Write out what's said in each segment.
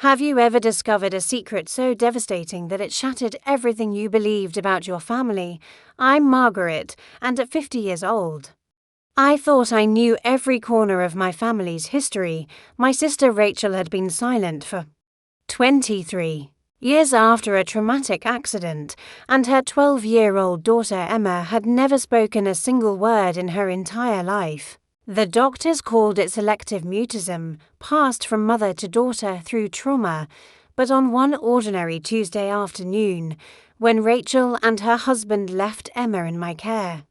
Have you ever discovered a secret so devastating that it shattered everything you believed about your family? I'm Margaret, and at 50 years old, I thought I knew every corner of my family's history. My sister Rachel had been silent for 23 years after a traumatic accident, and her 12-year-old daughter Emma had never spoken a single word in her entire life. The doctors called it selective mutism, passed from mother to daughter through trauma, but on one ordinary Tuesday afternoon, when Rachel and her husband left Emma in my care,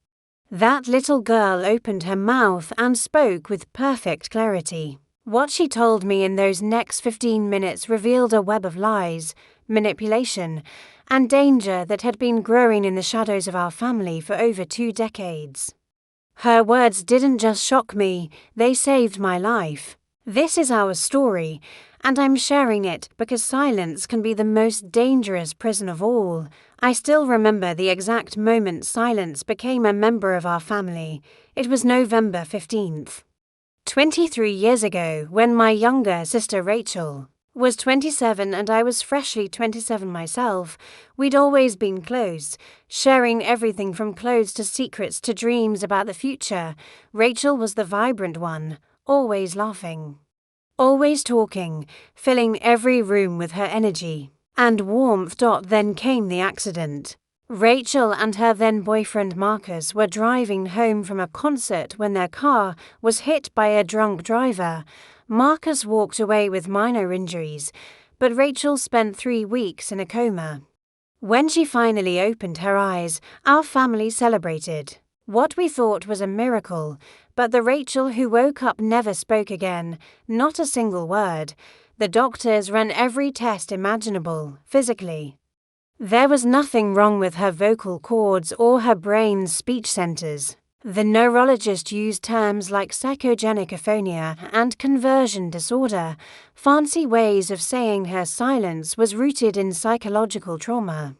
that little girl opened her mouth and spoke with perfect clarity. What she told me in those next 15 minutes revealed a web of lies, manipulation, and danger that had been growing in the shadows of our family for over 2 decades. Her words didn't just shock me, they saved my life. This is our story, and I'm sharing it because silence can be the most dangerous prison of all. I still remember the exact moment silence became a member of our family. It was November 15th. 23 years ago, when my younger sister Rachel was 27 and I was freshly 27 myself, we'd always been close, sharing everything from clothes to secrets to dreams about the future. Rachel was the vibrant one, always laughing, always talking, filling every room with her energy and warmth. Then came the accident. Rachel and her then-boyfriend Marcus were driving home from a concert when their car was hit by a drunk driver. Marcus walked away with minor injuries, but Rachel spent 3 weeks in a coma. When she finally opened her eyes, our family celebrated what we thought was a miracle, but the Rachel who woke up never spoke again, not a single word. The doctors ran every test imaginable, physically. There was nothing wrong with her vocal cords or her brain's speech centers. The neurologist used terms like psychogenic aphonia and conversion disorder, fancy ways of saying her silence was rooted in psychological trauma.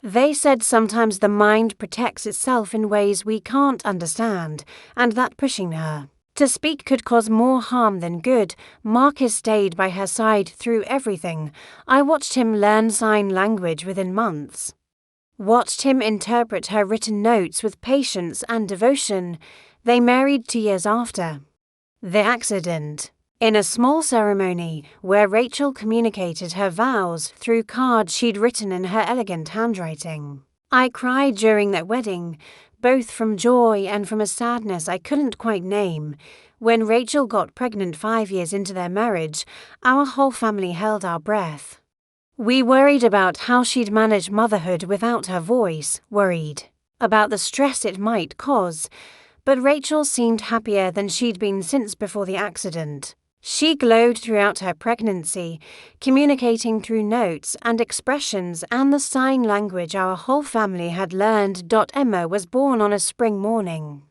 They said sometimes the mind protects itself in ways we can't understand, and that pushing her to speak could cause more harm than good. Marcus stayed by her side through everything. I watched him learn sign language within months. Watched him interpret her written notes with patience and devotion. They married 2 years after the accident, in a small ceremony where Rachel communicated her vows through cards she'd written in her elegant handwriting. I cried during that wedding, both from joy and from a sadness I couldn't quite name. When Rachel got pregnant 5 years into their marriage, our whole family held our breath. We worried about how she'd manage motherhood without her voice, worried about the stress it might cause, but Rachel seemed happier than she'd been since before the accident. She glowed throughout her pregnancy, communicating through notes and expressions and the sign language our whole family had learned. Emma was born on a spring morning,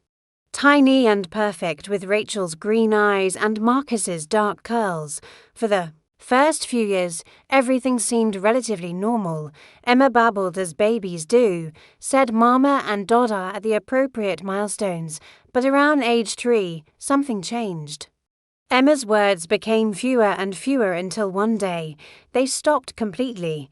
tiny and perfect, with Rachel's green eyes and Marcus's dark curls. For the first few years, everything seemed relatively normal. Emma babbled as babies do, said mama and dada at the appropriate milestones, but around age 3, something changed. Emma's words became fewer and fewer until one day they stopped completely.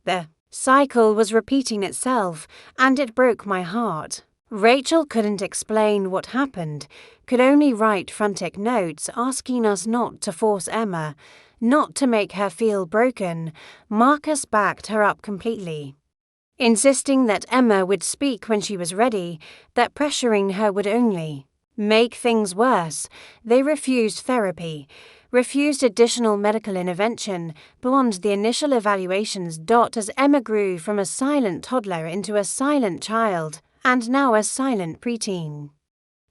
The cycle was repeating itself, and it broke my heart. Rachel couldn't explain what happened, could only write frantic notes asking us not to force Emma, not to make her feel broken. Marcus backed her up completely, insisting that Emma would speak when she was ready, that pressuring her would only make things worse. They refused therapy, refused additional medical intervention beyond the initial evaluations. As Emma grew from a silent toddler into a silent child, and now a silent preteen,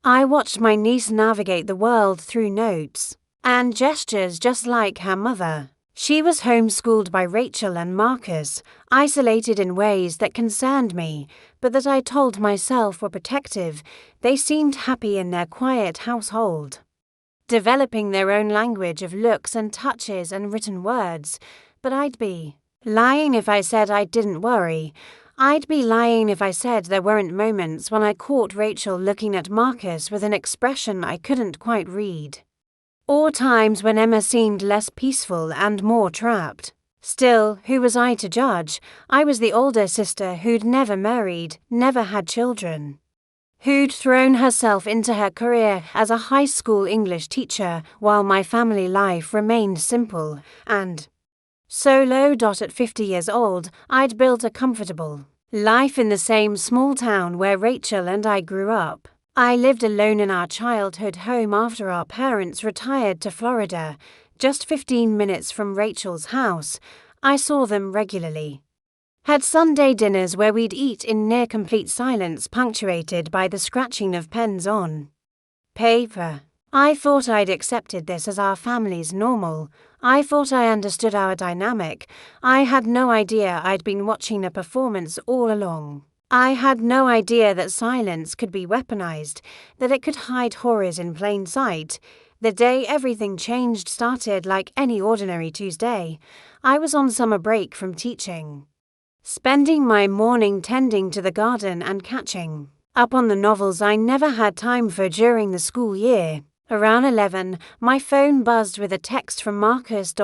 I watched my niece navigate the world through notes and gestures just like her mother. She was homeschooled by Rachel and Marcus, isolated in ways that concerned me, but that I told myself were protective. They seemed happy in their quiet household, developing their own language of looks and touches and written words. But I'd be lying if I said I didn't worry. I'd be lying if I said there weren't moments when I caught Rachel looking at Marcus with an expression I couldn't quite read. or times when Emma seemed less peaceful and more trapped. Still, who was I to judge? I was the older sister who'd never married, never had children, who'd thrown herself into her career as a high school English teacher while my family life remained simple and solo. At 50 years old, I'd built a comfortable life in the same small town where Rachel and I grew up. I lived alone in our childhood home after our parents retired to Florida, just 15 minutes from Rachel's house. I saw them regularly. Had Sunday dinners where we'd eat in near-complete silence, punctuated by the scratching of pens on paper. I thought I'd accepted this as our family's normal. I thought I understood our dynamic. I had no idea I'd been watching a performance all along. I had no idea that silence could be weaponized, that it could hide horrors in plain sight. The day everything changed started like any ordinary Tuesday. I was on summer break from teaching, spending my morning tending to the garden and catching up on the novels I never had time for during the school year. Around 11, my phone buzzed with a text from Marcus.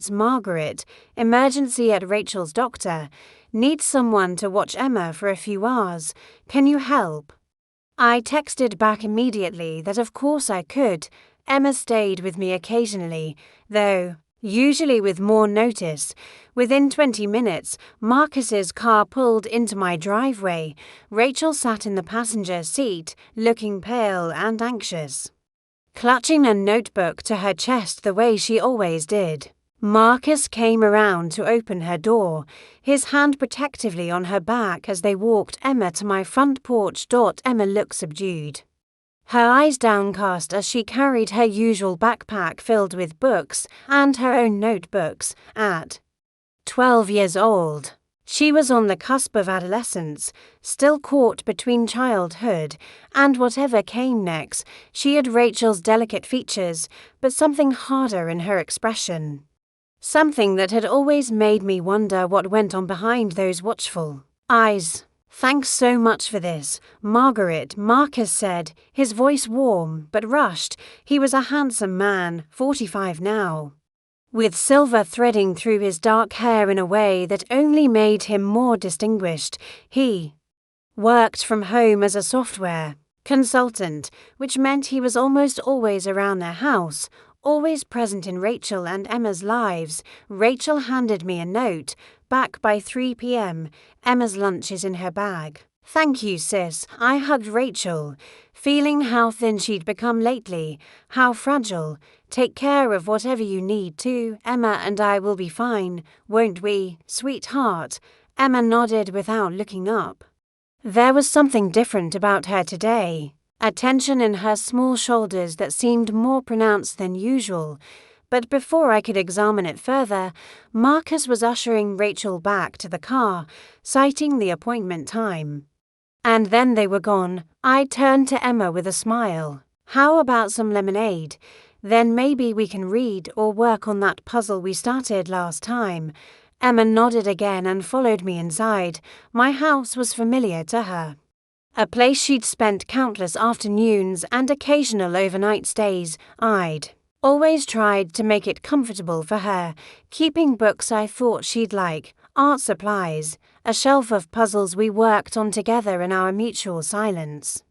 Margaret, emergency at Rachel's doctor. Need someone to watch Emma for a few hours. Can you help? I texted back immediately that of course I could. Emma stayed with me occasionally, though usually with more notice. Within 20 minutes, Marcus's car pulled into my driveway. Rachel sat in the passenger seat, looking pale and anxious, clutching a notebook to her chest the way she always did. Marcus came around to open her door, his hand protectively on her back as they walked Emma to my front porch. Emma looked subdued, her eyes downcast as she carried her usual backpack filled with books and her own notebooks. At 12 years old, she was on the cusp of adolescence, still caught between childhood and whatever came next. She had Rachel's delicate features, but something harder in her expression. Something that had always made me wonder what went on behind those watchful eyes. Thanks so much for this, Margaret, Marcus said, his voice warm but rushed. He was a handsome man, 45 now, with silver threading through his dark hair in a way that only made him more distinguished. He worked from home as a software consultant, which meant he was almost always around their house, always present in Rachel and Emma's lives. Rachel handed me a note. Back by 3 p.m. Emma's lunch is in her bag. Thank you, sis. I hugged Rachel, feeling how thin she'd become lately, how fragile. Take care of whatever you need to. Emma and I will be fine, won't we, sweetheart? Emma nodded without looking up. There was something different about her today, a tension in her small shoulders that seemed more pronounced than usual. But before I could examine it further, Marcus was ushering Rachel back to the car, citing the appointment time. And then they were gone. I turned to Emma with a smile. How about some lemonade? Then maybe we can read or work on that puzzle we started last time. Emma nodded again and followed me inside. My house was familiar to her, a place she'd spent countless afternoons and occasional overnight stays. I'd always tried to make it comfortable for her, keeping books I thought she'd like, art supplies, a shelf of puzzles we worked on together in our mutual silence.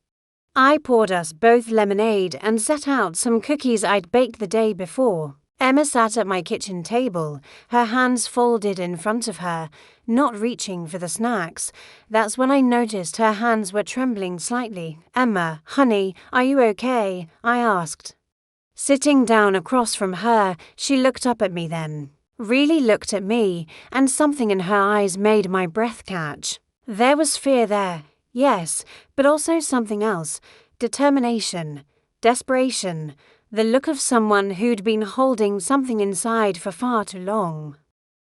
I poured us both lemonade and set out some cookies I'd baked the day before. Emma sat at my kitchen table, her hands folded in front of her, not reaching for the snacks. That's when I noticed her hands were trembling slightly. Emma, honey, are you okay? I asked. Sitting down across from her, she looked up at me then, really looked at me, and something in her eyes made my breath catch. There was fear there, yes, but also something else, determination, desperation, the look of someone who'd been holding something inside for far too long.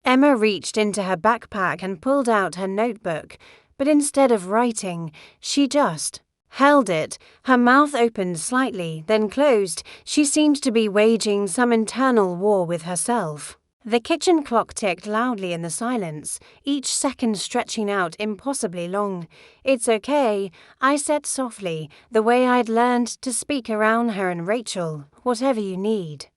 Emma reached into her backpack and pulled out her notebook, but instead of writing, she just held it. Her mouth opened slightly, then closed. She seemed to be waging some internal war with herself. The kitchen clock ticked loudly in the silence, each second stretching out impossibly long. "It's okay," I said softly, the way I'd learned to speak around her and Rachel. "Whatever you need."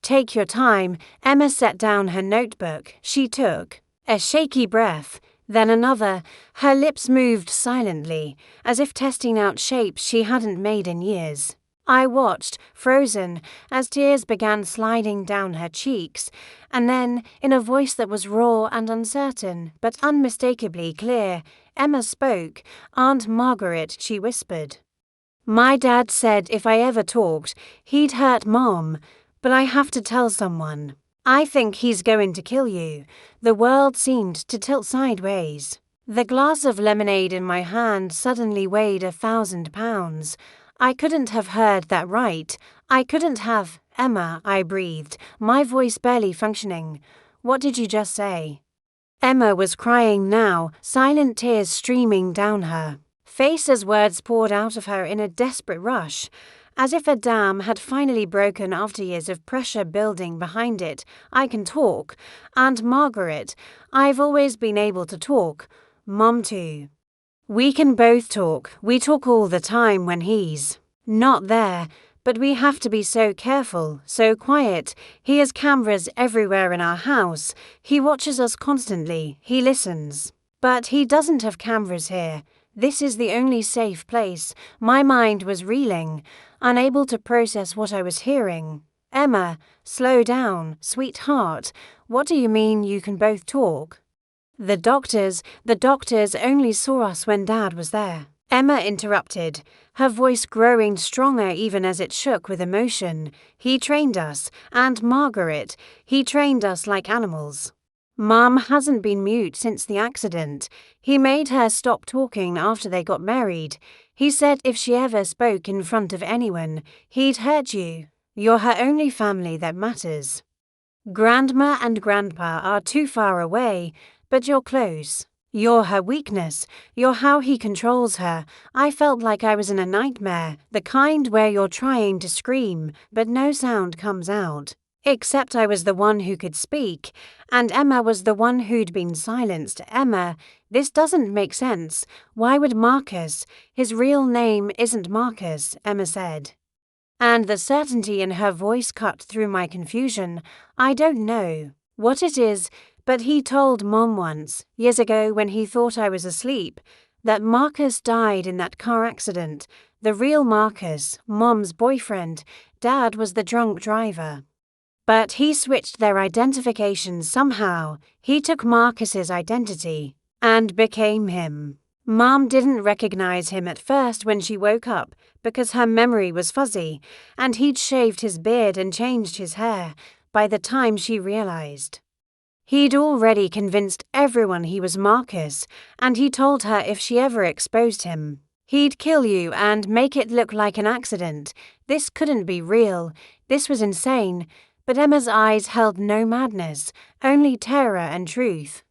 "Take your time." Emma set down her notebook. She took a shaky breath, then another. Her lips moved silently, as if testing out shapes she hadn't made in years. I watched, frozen, as tears began sliding down her cheeks, and then, in a voice that was raw and uncertain, but unmistakably clear, Emma spoke. "Aunt Margaret," she whispered. "My dad said if I ever talked, he'd hurt Mom, but I have to tell someone. I think he's going to kill you." The world seemed to tilt sideways. The glass of lemonade in my hand suddenly weighed 1,000 pounds. I couldn't have heard that right. I couldn't have. "Emma," I breathed, my voice barely functioning. "What did you just say?" Emma was crying now, silent tears streaming down her face as words poured out of her in a desperate rush, as if a dam had finally broken after years of pressure building behind it. "I can talk. Aunt Margaret, I've always been able to talk. Mom too. We can both talk. We talk all the time when he's not there, but we have to be so careful, so quiet. He has cameras everywhere in our house. He watches us constantly. He listens. But he doesn't have cameras here. This is the only safe place." My mind was reeling, unable to process what I was hearing. "Emma, slow down, sweetheart. What do you mean you can both talk?" The doctors only saw us when Dad was there." Emma interrupted, her voice growing stronger even as it shook with emotion. "He trained us, and Margaret, he trained us like animals. Mom hasn't been mute since the accident. He made her stop talking after they got married. He said if she ever spoke in front of anyone, he'd hurt you. You're her only family that matters. Grandma and Grandpa are too far away, but you're close. You're her weakness. You're how he controls her." I felt like I was in a nightmare, the kind where you're trying to scream, but no sound comes out. Except I was the one who could speak, and Emma was the one who'd been silenced. "Emma, this doesn't make sense. Why would Marcus? His real name isn't Marcus," Emma said. And the certainty in her voice cut through my confusion. "I don't know what it is, but he told Mom once, years ago when he thought I was asleep, that Marcus died in that car accident. The real Marcus, Mom's boyfriend. Dad was the drunk driver. But he switched their identifications somehow. He took Marcus's identity and became him. Mom didn't recognize him at first when she woke up because her memory was fuzzy, and he'd shaved his beard and changed his hair by the time she realized. He'd already convinced everyone he was Marcus, and he told her if she ever exposed him, he'd kill you and make it look like an accident. This couldn't be real. This was insane. But Emma's eyes held no madness, only terror and truth.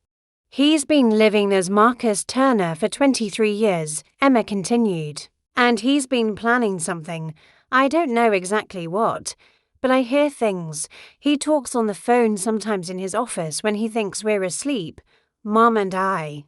"He's been living as Marcus Turner for 23 years, Emma continued. "And he's been planning something. I don't know exactly what, but I hear things. He talks on the phone sometimes in his office when he thinks we're asleep, Mom and I.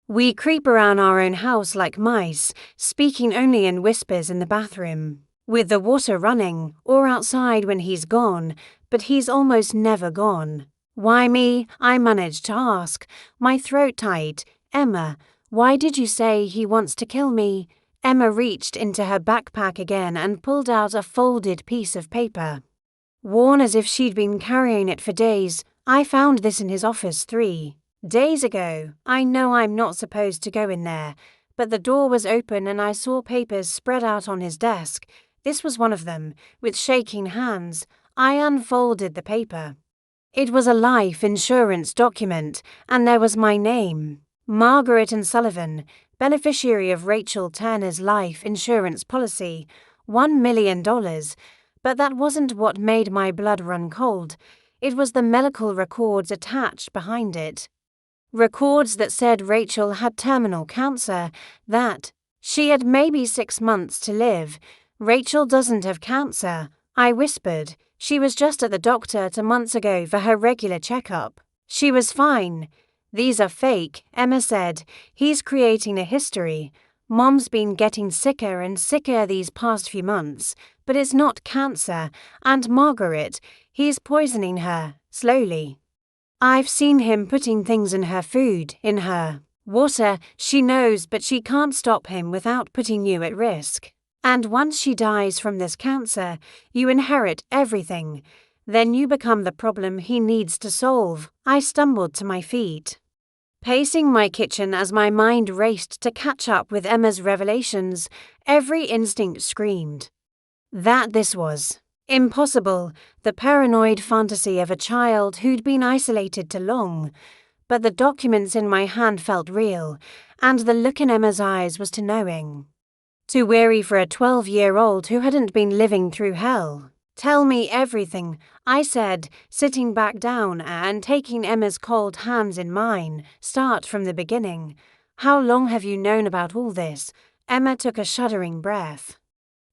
We creep around our own house like mice, speaking only in whispers in the bathroom, with the water running, or outside when he's gone, but he's almost never gone." "Why me?" I managed to ask, my throat tight. "Emma, why did you say he wants to kill me?" Emma reached into her backpack again and pulled out a folded piece of paper. Worn as if she'd been carrying it for days, "I found this in his office 3 days ago. I know I'm not supposed to go in there, but the door was open and I saw papers spread out on his desk. This was one of them." With shaking hands, I unfolded the paper. It was a life insurance document, and there was my name, Margaret and Sullivan, beneficiary of Rachel Turner's life insurance policy, $1 million. But that wasn't what made my blood run cold. It was the medical records attached behind it. Records that said Rachel had terminal cancer, that she had maybe 6 months to live. "Rachel doesn't have cancer," I whispered. She was just at the doctor 2 months ago for her regular checkup. She was fine. These are fake, Emma said. He's creating a history. Mom's been getting sicker and sicker these past few months, but it's not cancer. And Margaret, he's poisoning her, slowly. I've seen him putting things in her food, in her water. She knows, but she can't stop him without putting you at risk. And once she dies from this cancer, you inherit everything. Then you become the problem he needs to solve. I stumbled to my feet, pacing my kitchen as my mind raced to catch up with Emma's revelations. Every instinct screamed that this was impossible, the paranoid fantasy of a child who'd been isolated too long. But the documents in my hand felt real, and the look in Emma's eyes was too knowing, too weary for a 12-year-old who hadn't been living through hell. Tell me everything, I said, sitting back down and taking Emma's cold hands in mine. Start from the beginning. How long have you known about all this? Emma took a shuddering breath.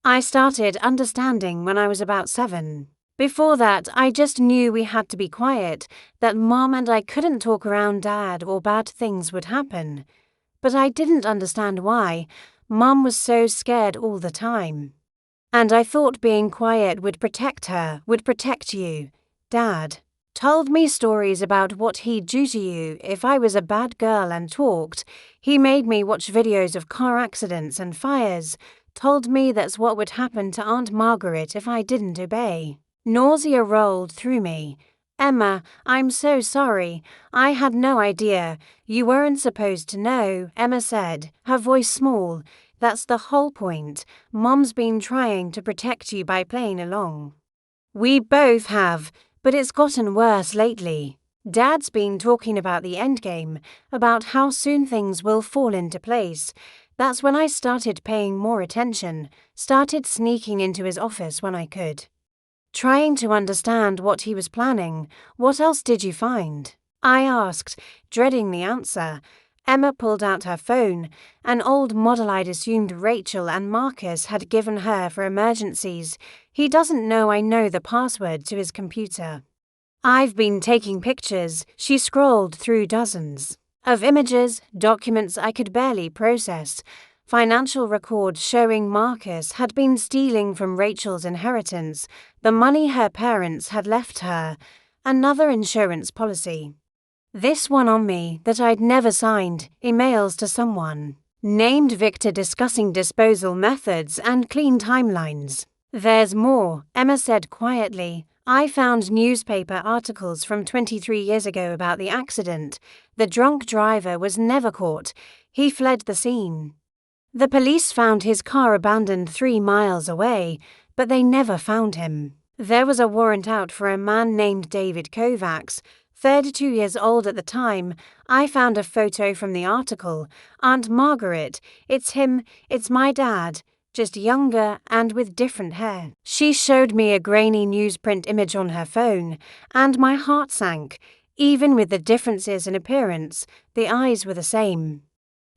I started understanding when I was about 7. Before that, I just knew we had to be quiet, that Mom and I couldn't talk around Dad or bad things would happen. But I didn't understand why. Mom was so scared all the time. And I thought being quiet would protect her, would protect you. Dad told me stories about what he'd do to you if I was a bad girl and talked. He made me watch videos of car accidents and fires, told me that's what would happen to Aunt Margaret if I didn't obey. Nausea rolled through me. Emma, I'm so sorry. I had no idea. You weren't supposed to know, Emma said, her voice small. That's the whole point. Mom's been trying to protect you by playing along. We both have, but it's gotten worse lately. Dad's been talking about the endgame, about how soon things will fall into place. That's when I started paying more attention, started sneaking into his office when I could, trying to understand what he was planning. What else did you find? I asked, dreading the answer. Emma pulled out her phone, an old model I'd assumed Rachel and Marcus had given her for emergencies. He doesn't know I know the password to his computer. I've been taking pictures. She scrolled through dozens of images, documents I could barely process, financial records showing Marcus had been stealing from Rachel's inheritance, the money her parents had left her, another insurance policy. This one on me that I'd never signed, emails to someone named Victor discussing disposal methods and clean timelines. There's more, Emma said quietly. I found newspaper articles from 23 years ago about the accident. The drunk driver was never caught. He fled the scene. The police found his car abandoned 3 miles away, but they never found him. There was a warrant out for a man named David Kovacs, 32 years old at the time. I found a photo from the article. Aunt Margaret. It's him. It's my dad. Just younger and with different hair. She showed me a grainy newsprint image on her phone, and my heart sank. Even with the differences in appearance, the eyes were the same.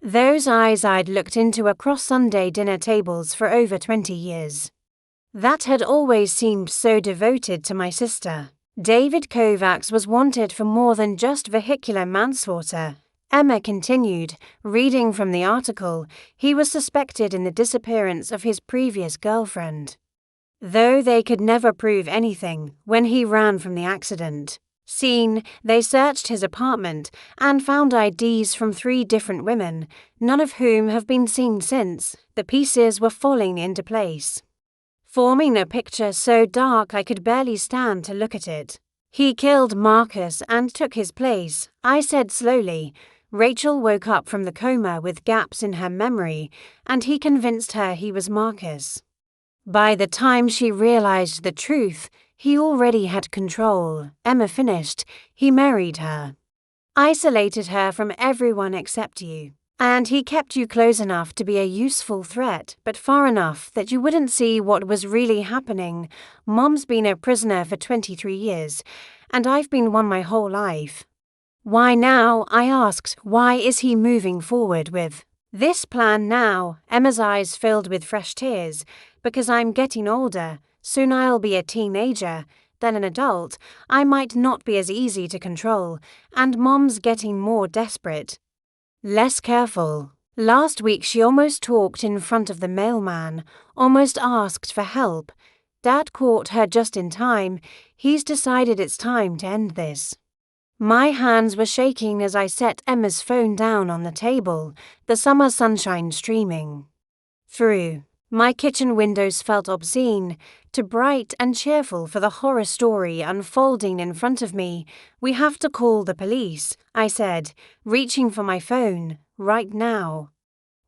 Those eyes I'd looked into across Sunday dinner tables for over 20 years. That had always seemed so devoted to my sister. David Kovacs was wanted for more than just vehicular manslaughter. Emma continued, reading from the article. He was suspected in the disappearance of his previous girlfriend, though they could never prove anything when he ran from the accident scene. They searched his apartment and found IDs from 3 different women, none of whom have been seen since. The pieces were falling into place, forming a picture so dark I could barely stand to look at it. He killed Marcus and took his place, I said slowly. Rachel woke up from the coma with gaps in her memory, and he convinced her he was Marcus. By the time she realized the truth, he already had control. Emma finished. He married her, isolated her from everyone except you. And he kept you close enough to be a useful threat, but far enough that you wouldn't see what was really happening. Mom's been a prisoner for 23 years, and I've been one my whole life. Why now? I asked. Why is he moving forward with this plan now? Emma's eyes filled with fresh tears. Because I'm getting older. Soon I'll be a teenager, then an adult. I might not be as easy to control, and Mom's getting more desperate. Less careful. Last week she almost talked in front of the mailman, almost asked for help. Dad caught her just in time. He's decided it's time to end this. My hands were shaking as I set Emma's phone down on the table, the summer sunshine streaming through. My kitchen windows felt obscene, too bright and cheerful for the horror story unfolding in front of me. We have to call the police, I said, reaching for my phone, right now.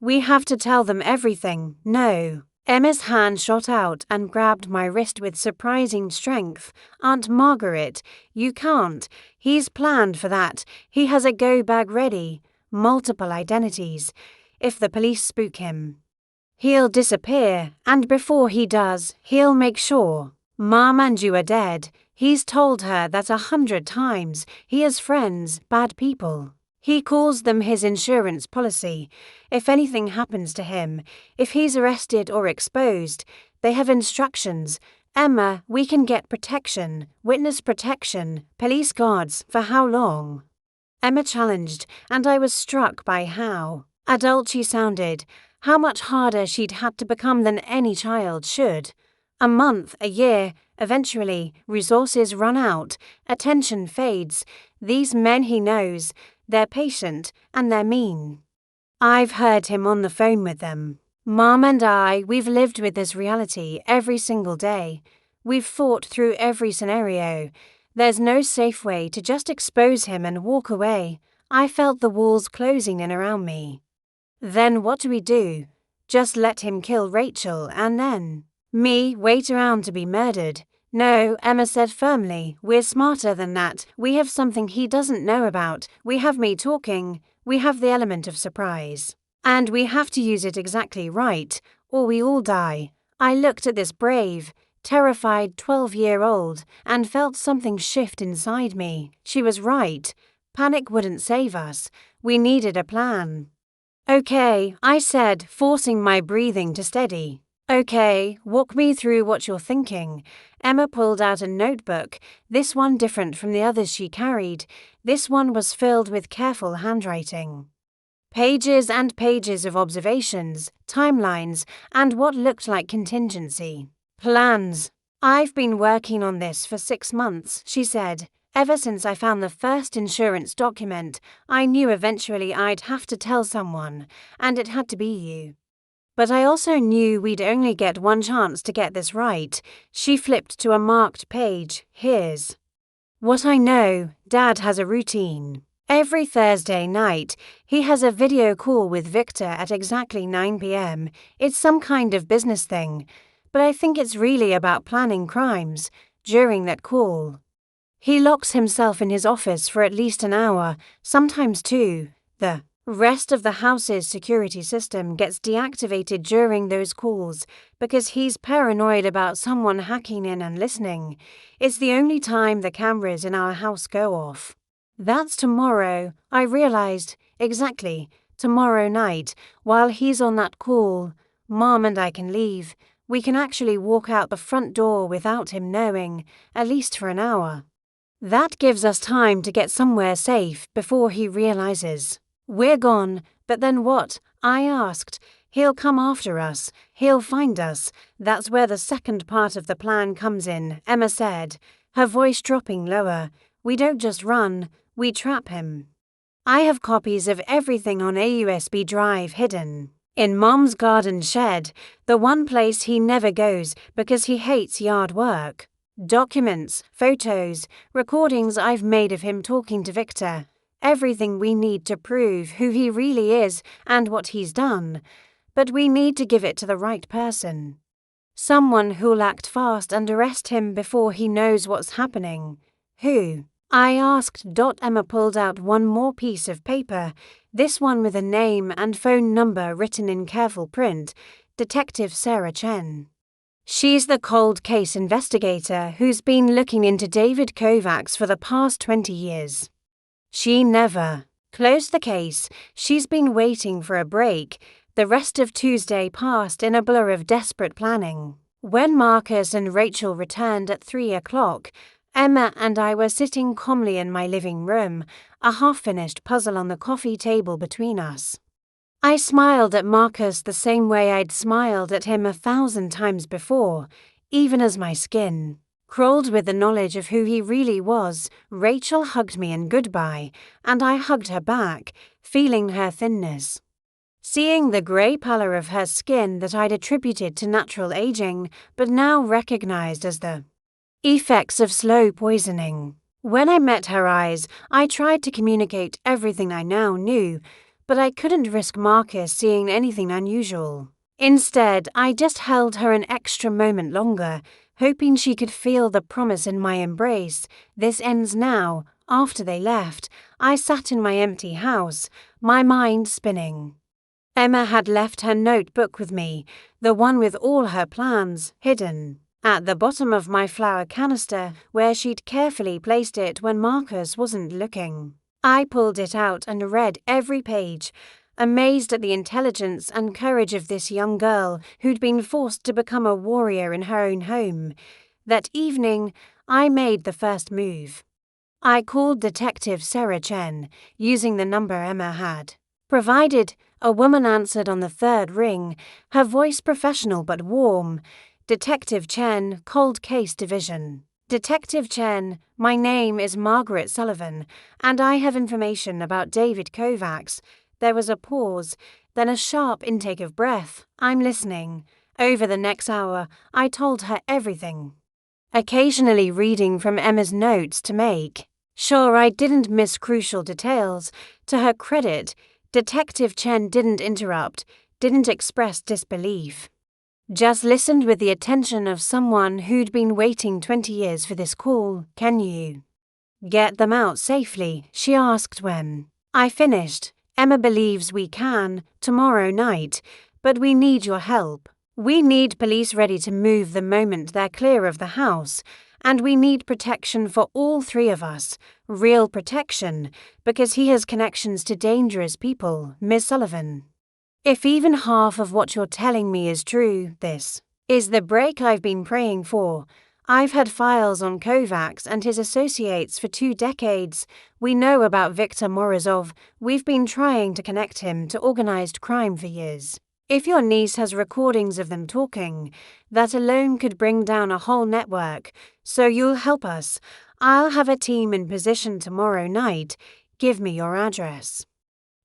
We have to tell them everything, no. Emma's hand shot out and grabbed my wrist with surprising strength. Aunt Margaret, you can't. He's planned for that. He has a go bag ready. Multiple identities. If the police spook him, he'll disappear, and before he does, he'll make sure Mom and you are dead. He's told her that 100 times. He has friends, bad people. He calls them his insurance policy. If anything happens to him, if he's arrested or exposed, they have instructions. Emma, we can get protection, witness protection, police guards, for how long? Emma challenged, and I was struck by how adult she sounded, how much harder she'd had to become than any child should. A month, a year, eventually, resources run out, attention fades. These men he knows, they're patient and they're mean. I've heard him on the phone with them. Mom and we've lived with this reality every single day. We've fought through every scenario. There's no safe way to just expose him and walk away. I felt the walls closing in around me. Then what do we do? Just let him kill Rachel and then me wait around to be murdered? No, Emma said firmly, we're smarter than that. We have something he doesn't know about. We have me talking. We have the element of surprise. And we have to use it exactly right, or we all die. I looked at this brave, terrified 12-year-old and felt something shift inside me. She was right. Panic wouldn't save us. We needed a plan. Okay, I said, forcing my breathing to steady. Okay, walk me through what you're thinking. Emma pulled out a notebook, this one different from the others she carried. This one was filled with careful handwriting. Pages and pages of observations, timelines, and what looked like contingency plans. I've been working on this for 6 months, she said. Ever since I found the first insurance document, I knew eventually I'd have to tell someone, and it had to be you. But I also knew we'd only get one chance to get this right. She flipped to a marked page. Here's what I know. Dad has a routine. Every Thursday night, he has a video call with Victor at exactly 9 p.m. It's some kind of business thing, but I think it's really about planning crimes. During that call, he locks himself in his office for at least an hour, sometimes 2. The rest of the house's security system gets deactivated during those calls because he's paranoid about someone hacking in and listening. It's the only time the cameras in our house go off. That's tomorrow, I realized. Exactly. Tomorrow night, while he's on that call, Mom and I can leave. We can actually walk out the front door without him knowing, at least for an hour. That gives us time to get somewhere safe before he realizes we're gone. But then what? I asked. He'll come after us. He'll find us. That's where the second part of the plan comes in, Emma said, her voice dropping lower. We don't just run, we trap him. I have copies of everything on a USB drive hidden in Mom's garden shed, the one place he never goes because he hates yard work. Documents, photos, recordings I've made of him talking to Victor. Everything we need to prove who he really is and what he's done. But we need to give it to the right person. Someone who'll act fast and arrest him before he knows what's happening. Who? I asked. Emma pulled out one more piece of paper, this one with a name and phone number written in careful print. Detective Sarah Chen. She's the cold case investigator who's been looking into David Kovacs for the past 20 years. She never closed the case. She's been waiting for a break. The rest of Tuesday passed in a blur of desperate planning. When Marcus and Rachel returned at 3 o'clock, Emma and I were sitting calmly in my living room, a half-finished puzzle on the coffee table between us. I smiled at Marcus the same way I'd smiled at him 1,000 times before, even as my skin crawled with the knowledge of who he really was. Rachel hugged me in goodbye, and I hugged her back, feeling her thinness. Seeing the grey pallor of her skin that I'd attributed to natural aging, but now recognized as the effects of slow poisoning. When I met her eyes, I tried to communicate everything I now knew, but I couldn't risk Marcus seeing anything unusual. Instead, I just held her an extra moment longer, hoping she could feel the promise in my embrace. This ends now. After they left, I sat in my empty house, my mind spinning. Emma had left her notebook with me, the one with all her plans, hidden at the bottom of my flower canister, where she'd carefully placed it when Marcus wasn't looking. I pulled it out and read every page, amazed at the intelligence and courage of this young girl who'd been forced to become a warrior in her own home. That evening, I made the first move. I called Detective Sarah Chen, using the number Emma had provided. A woman answered on the third ring, her voice professional but warm. Detective Chen, Cold Case Division. Detective Chen, my name is Margaret Sullivan, and I have information about David Kovacs. There was a pause, then a sharp intake of breath. I'm listening. Over the next hour, I told her everything, occasionally reading from Emma's notes to make sure I didn't miss crucial details. To her credit, Detective Chen didn't interrupt, didn't express disbelief. Just listened with the attention of someone who'd been waiting 20 years for this call. Can you get them out safely? She asked when I finished. Emma believes we can, tomorrow night, but we need your help. We need police ready to move the moment they're clear of the house, and we need protection for all three of us. Real protection, because he has connections to dangerous people, Miss Sullivan. If even half of what you're telling me is true, this is the break I've been praying for. I've had files on Kovacs and his associates for 2 decades. We know about Viktor Morozov. We've been trying to connect him to organized crime for years. If your niece has recordings of them talking, that alone could bring down a whole network. So you'll help us. I'll have a team in position tomorrow night. Give me your address.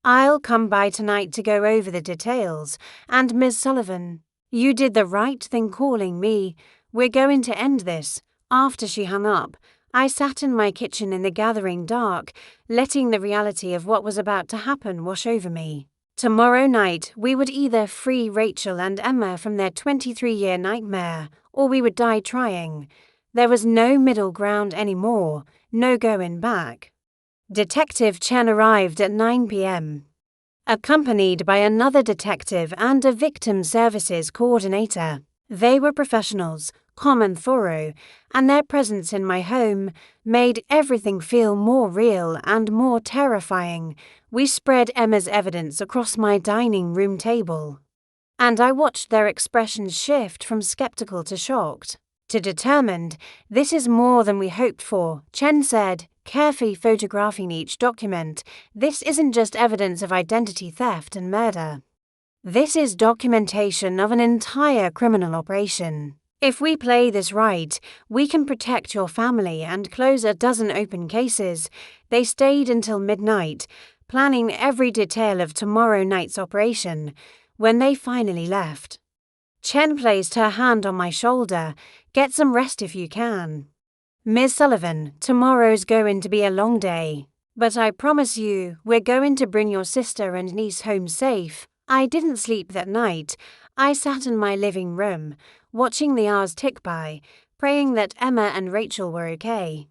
I'll come by tonight to go over the details. And Miss Sullivan, you did the right thing calling me. We're going to end this. After she hung up, I sat in my kitchen in the gathering dark, letting the reality of what was about to happen wash over me. Tomorrow night, we would either free Rachel and Emma from their 23-year nightmare, or we would die trying. There was no middle ground anymore, no going back. Detective Chen arrived at 9 p.m., accompanied by another detective and a victim services coordinator. They were professionals, calm and thorough, and their presence in my home made everything feel more real and more terrifying. We spread Emma's evidence across my dining room table, and I watched their expressions shift from skeptical to shocked to determined. This is more than we hoped for, Chen said, carefully photographing each document. This isn't just evidence of identity theft and murder. This is documentation of an entire criminal operation. If we play this right, we can protect your family and close a dozen open cases. They stayed until midnight, planning every detail of tomorrow night's operation. When they finally left, Chen placed her hand on my shoulder. Get some rest if you can. Miss Sullivan, tomorrow's going to be a long day, but I promise you, we're going to bring your sister and niece home safe. I didn't sleep that night. I sat in my living room, watching the hours tick by, praying that Emma and Rachel were okay.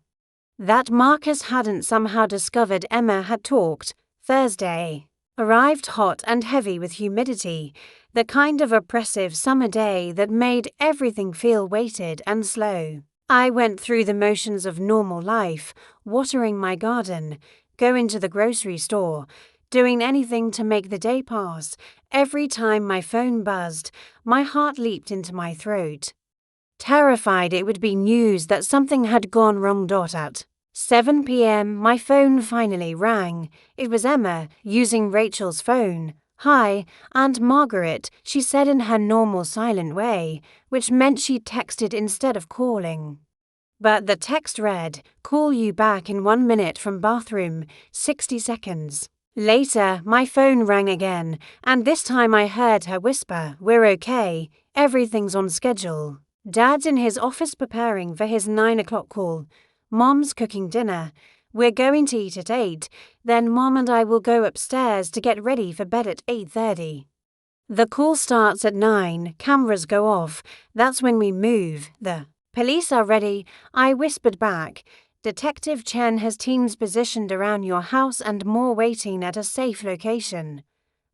That Marcus hadn't somehow discovered Emma had talked. Thursday arrived hot and heavy with humidity, the kind of oppressive summer day that made everything feel weighted and slow. I went through the motions of normal life, watering my garden, going to the grocery store, doing anything to make the day pass. Every time my phone buzzed, my heart leaped into my throat. terrified it would be news that something had gone wrong. At 7 p.m., my phone finally rang. It was Emma, using Rachel's phone. "Hi, Aunt Margaret," she said in her normal silent way, which meant she texted instead of calling. But the text read, "Call you back in 1 minute from bathroom, 60 seconds. Later, my phone rang again, and this time I heard her whisper, "We're okay, everything's on schedule." Dad's in his office preparing for his 9 o'clock call. Mom's cooking dinner. We're going to eat at 8, then Mom and I will go upstairs to get ready for bed at 8:30. The call starts at 9, cameras go off, that's when we move. "The police are ready," I whispered back. "Detective Chen has teams positioned around your house and more waiting at a safe location.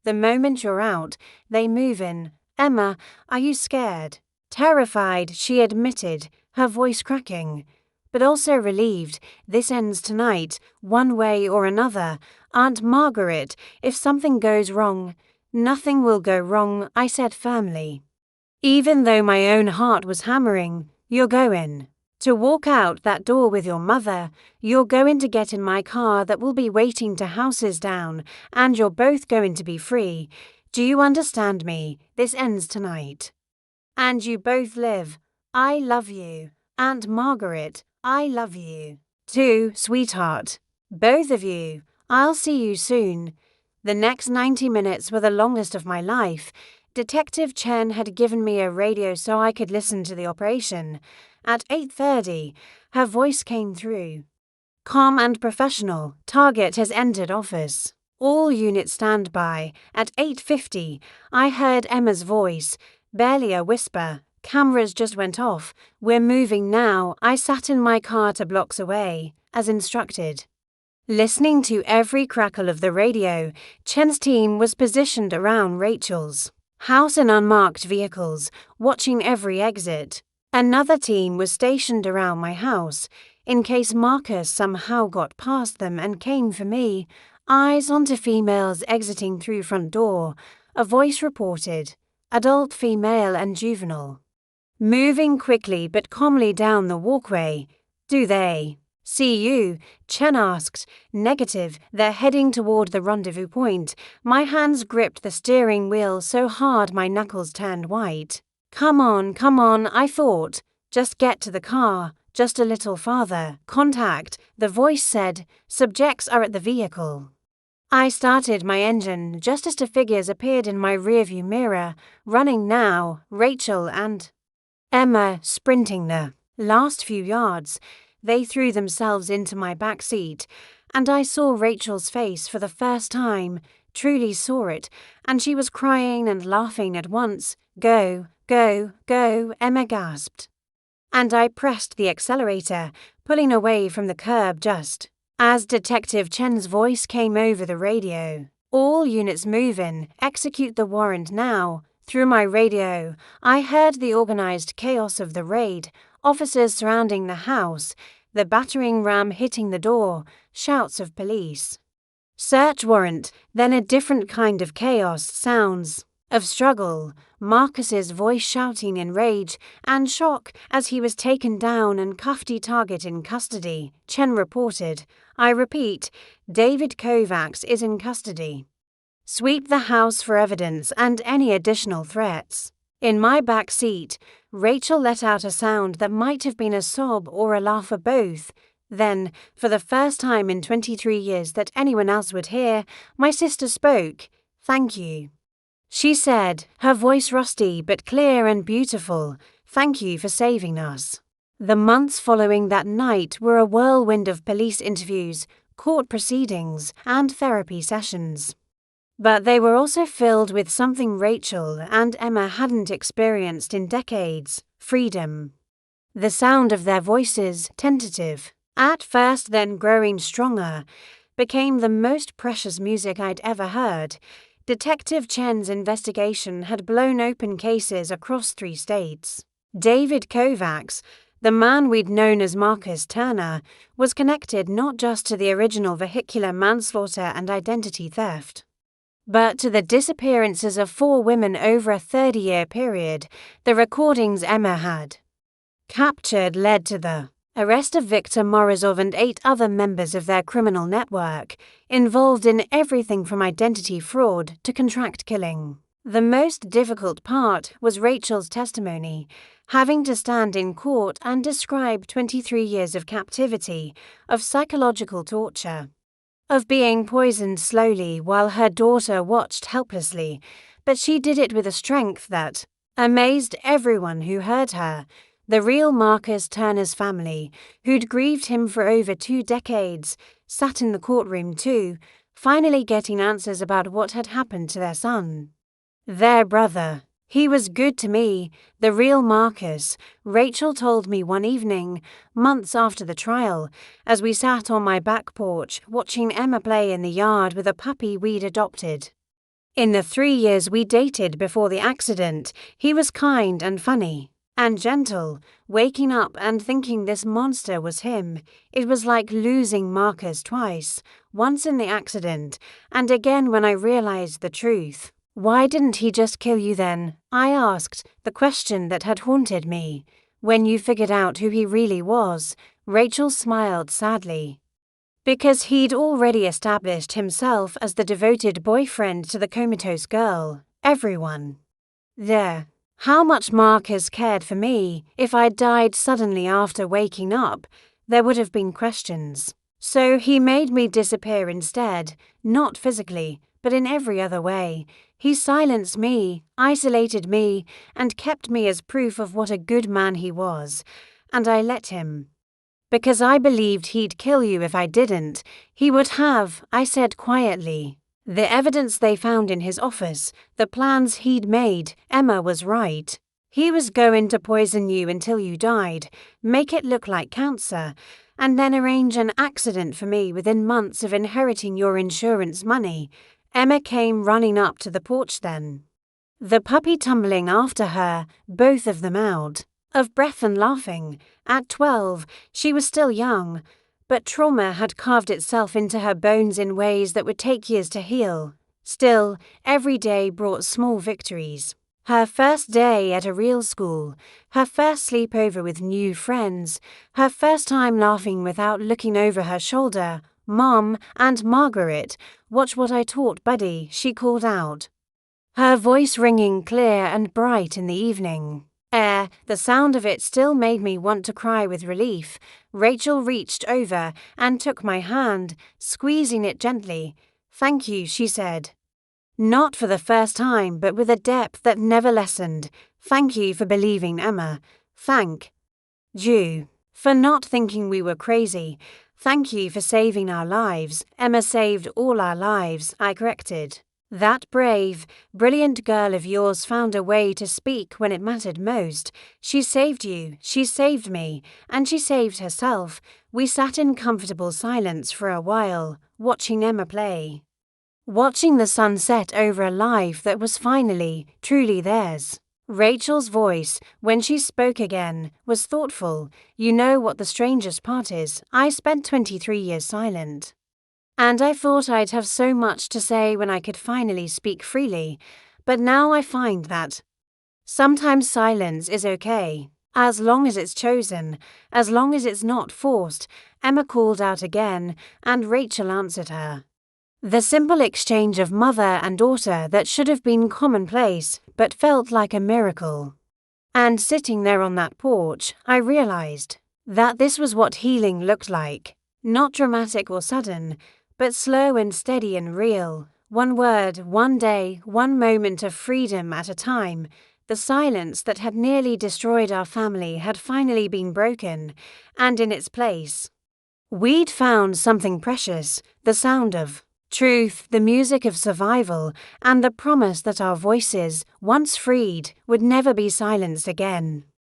The moment you're out, they move in." "Emma, are you scared?" "Terrified," she admitted, her voice cracking. "But also relieved. This ends tonight, one way or another. Aunt Margaret, if something goes wrong—" "Nothing will go wrong," I said firmly. Even though my own heart was hammering. "You're going to walk out that door with your mother. You're going to get in my car that will be waiting 2 houses down, and you're both going to be free. Do you understand me? This ends tonight. And you both live. I love you. Aunt Margaret, I love you. Too, sweetheart. Both of you. I'll see you soon." The next 90 minutes were the longest of my life. Detective Chen had given me a radio so I could listen to the operation. At 8:30, her voice came through. "Calm and professional. Target has entered office. All units stand by." At 8:50, I heard Emma's voice, barely a whisper. "Cameras just went off. We're moving now." I sat in my car 2 blocks away, as instructed. Listening to every crackle of the radio, Chen's team was positioned around Rachel's house in unmarked vehicles, watching every exit. Another team was stationed around my house, in case Marcus somehow got past them and came for me. Eyes onto females exiting through front door. A voice reported, "Adult female and juvenile. Moving quickly but calmly down the walkway." "Do they see you?" Chen asked. "Negative. They're heading toward the rendezvous point." My hands gripped the steering wheel so hard my knuckles turned white. Come on, I thought. "Just get to the car. Just a little farther. Contact," the voice said. "Subjects are at the vehicle." I started my engine just as 2 figures appeared in my rearview mirror, running now, Rachel and Emma sprinting the last few yards. They threw themselves into my back seat, and I saw Rachel's face for the first time, truly saw it, and she was crying and laughing at once. "Go, go, go," Emma gasped. And I pressed the accelerator, pulling away from the curb just as Detective Chen's voice came over the radio. "All units move in, execute the warrant now." Through my radio, I heard the organized chaos of the raid, officers surrounding the house, the battering ram hitting the door, shouts of police. Search warrant, then a different kind of chaos, sounds of struggle, Marcus's voice shouting in rage and shock as he was taken down and cuffed. Target in custody, Chen reported. I repeat, David Kovacs is in custody. Sweep the house for evidence and any additional threats. In my back seat, Rachel let out a sound that might have been a sob or a laugh or both. Then, for the first time in 23 years that anyone else would hear, my sister spoke. "Thank you," she said, her voice rusty but clear and beautiful. "Thank you for saving us." The months following that night were a whirlwind of police interviews, court proceedings, and therapy sessions. But they were also filled with something Rachel and Emma hadn't experienced in decades: freedom. The sound of their voices, tentative, at first then growing stronger, became the most precious music I'd ever heard. Detective Chen's investigation had blown open cases across 3 states. David Kovacs, the man we'd known as Marcus Turner, was connected not just to the original vehicular manslaughter and identity theft, but to the disappearances of 4 women over a 30-year period, the recordings Emma had captured led to the arrest of Viktor Morozov and 8 other members of their criminal network, involved in everything from identity fraud to contract killing. The most difficult part was Rachel's testimony, having to stand in court and describe 23 years of captivity, of psychological torture, of being poisoned slowly while her daughter watched helplessly, but she did it with a strength that amazed everyone who heard her. The real Marcus Turner's family, who'd grieved him for over 2 decades, sat in the courtroom too, finally getting answers about what had happened to their son. Their brother. He was good to me, the real Marcus, Rachel told me one evening, months after the trial, as we sat on my back porch watching Emma play in the yard with a puppy we'd adopted. In the 3 years we dated before the accident, he was kind and funny. And gentle, waking up and thinking this monster was him. It was like losing Marcus twice, once in the accident, and again when I realized the truth. Why didn't he just kill you then? I asked, the question that had haunted me. When you figured out who he really was, Rachel smiled sadly. Because he'd already established himself as the devoted boyfriend to the comatose girl. Everyone. There. How much Marcus cared for me. If I'd died suddenly after waking up, there would have been questions. So he made me disappear instead, not physically, but in every other way. He silenced me, isolated me, and kept me as proof of what a good man he was. And I let him. Because I believed he'd kill you if I didn't. He would have, I said quietly. The evidence they found in his office, the plans he'd made, Emma was right. He was going to poison you until you died, make it look like cancer, and then arrange an accident for me within months of inheriting your insurance money. Emma came running up to the porch then. The puppy tumbling after her, both of them out of breath and laughing. At 12, she was still young. But trauma had carved itself into her bones in ways that would take years to heal. Still, every day brought small victories. Her first day at a real school, her first sleepover with new friends, her first time laughing without looking over her shoulder. Mom and Margaret, watch what I taught Buddy, she called out. Her voice ringing clear and bright in the evening. The sound of it still made me want to cry with relief. Rachel reached over and took my hand, squeezing it gently. Thank you, she said. Not for the first time, but with a depth that never lessened. Thank you for believing Emma. Thank you for not thinking we were crazy. Thank you for saving our lives. Emma saved all our lives, I corrected. That brave, brilliant girl of yours found a way to speak when it mattered most. She saved you, she saved me, and she saved herself. We sat in comfortable silence for a while, watching Emma play. Watching the sun set over a life that was finally, truly theirs. Rachel's voice, when she spoke again, was thoughtful. You know what the strangest part is? I spent 23 years silent. And I thought I'd have so much to say when I could finally speak freely, but now I find that sometimes silence is okay, as long as it's chosen, as long as it's not forced. Emma called out again, and Rachel answered her. The simple exchange of mother and daughter that should have been commonplace, but felt like a miracle. And sitting there on that porch, I realized that this was what healing looked like, not dramatic or sudden, but slow and steady and real. One word, one day, one moment of freedom at a time. The silence that had nearly destroyed our family had finally been broken, and in its place, we'd found something precious, the sound of truth, the music of survival, and the promise that our voices, once freed, would never be silenced again.